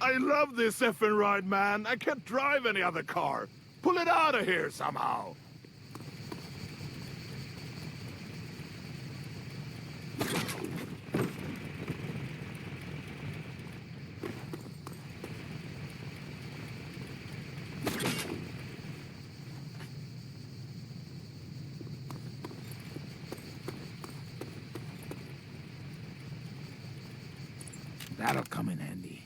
I love this effing ride, man. I can't drive any other car. Pull it out of here somehow. That'll come in handy.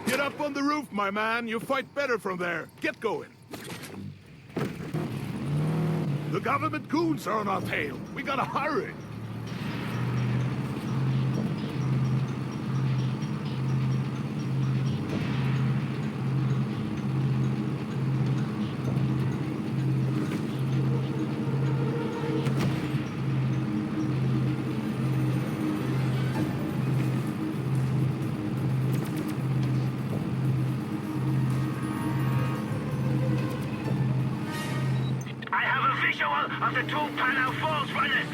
Get up on the roof, my man. You fight better from there. Get going. The government goons are on our tail. We gotta hurry. Of the two Panau Falls runners!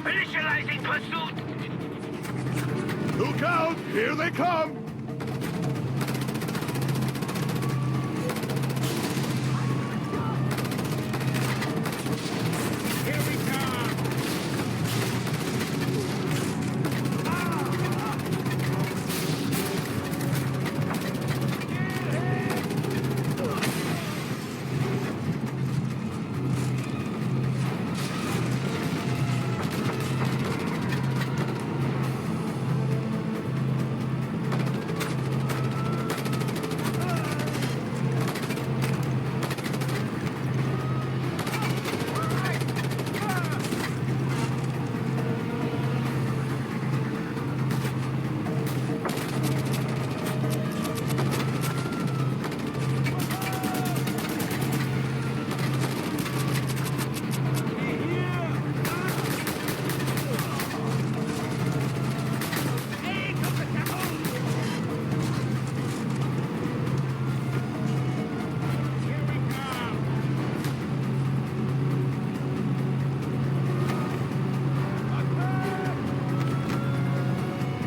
Initializing pursuit! Look out! Here they come! Here we come!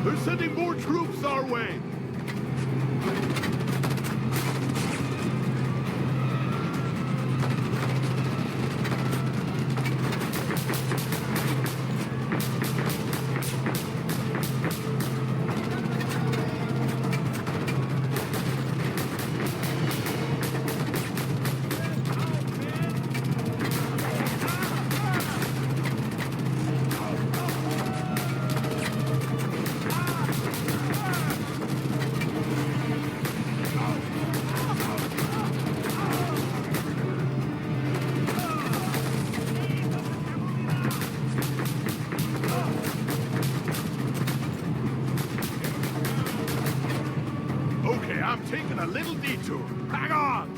They're sending more troops our way. Okay, I'm taking a little detour. Hang on!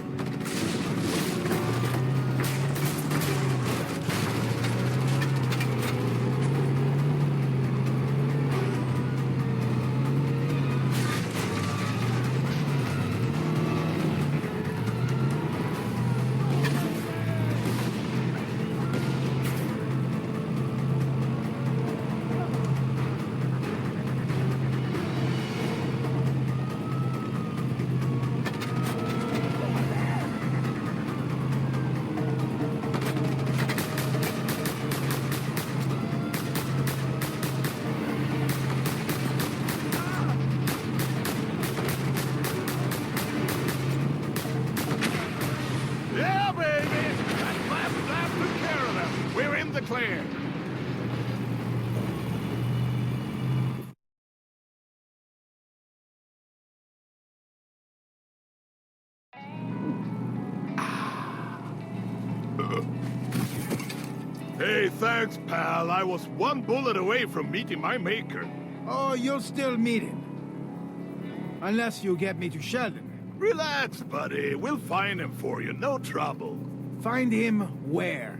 thanks, pal. I was one bullet away from meeting my maker. Oh, you'll still meet him. Unless you get me to Sheldon. Relax, buddy. We'll find him for you. No trouble. Find him where?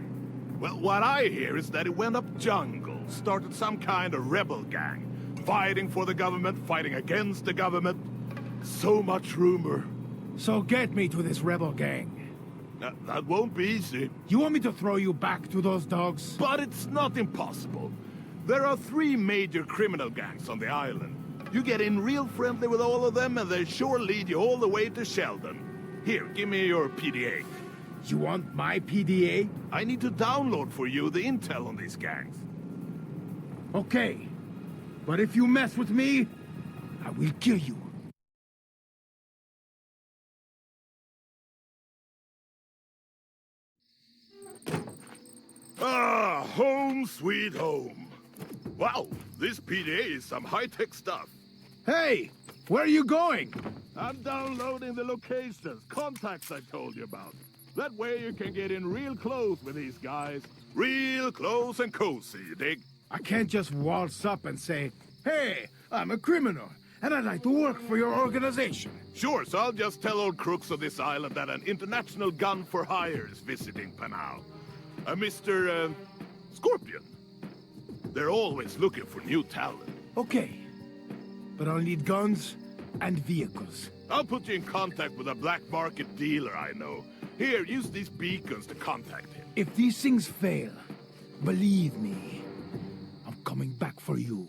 Well, what I hear is that he went up jungle, started some kind of rebel gang. Fighting for the government, fighting against the government. So much rumor. So get me to this rebel gang. That won't be easy. You want me to throw you back to those dogs? But it's not impossible. There are 3 major criminal gangs on the island. You get in real friendly with all of them, and they sure lead you all the way to Sheldon. Here, give me your PDA. You want my PDA? I need to download for you the intel on these gangs. Okay. But if you mess with me, I will kill you. Ah, home sweet home. Wow, this PDA is some high-tech stuff. Hey! Where are you going? I'm downloading the locations, contacts I told you about. That way you can get in real close with these guys. Real close and cozy, you dig? I can't just waltz up and say, hey, I'm a criminal, and I'd like to work for your organization. Sure, so I'll just tell old crooks of this island that an international gun for hire is visiting Panau. Mr. Scorpion. They're always looking for new talent. Okay. But I'll need guns and vehicles. I'll put you in contact with a black market dealer I know. Here, use these beacons to contact him. If these things fail, believe me, I'm coming back for you.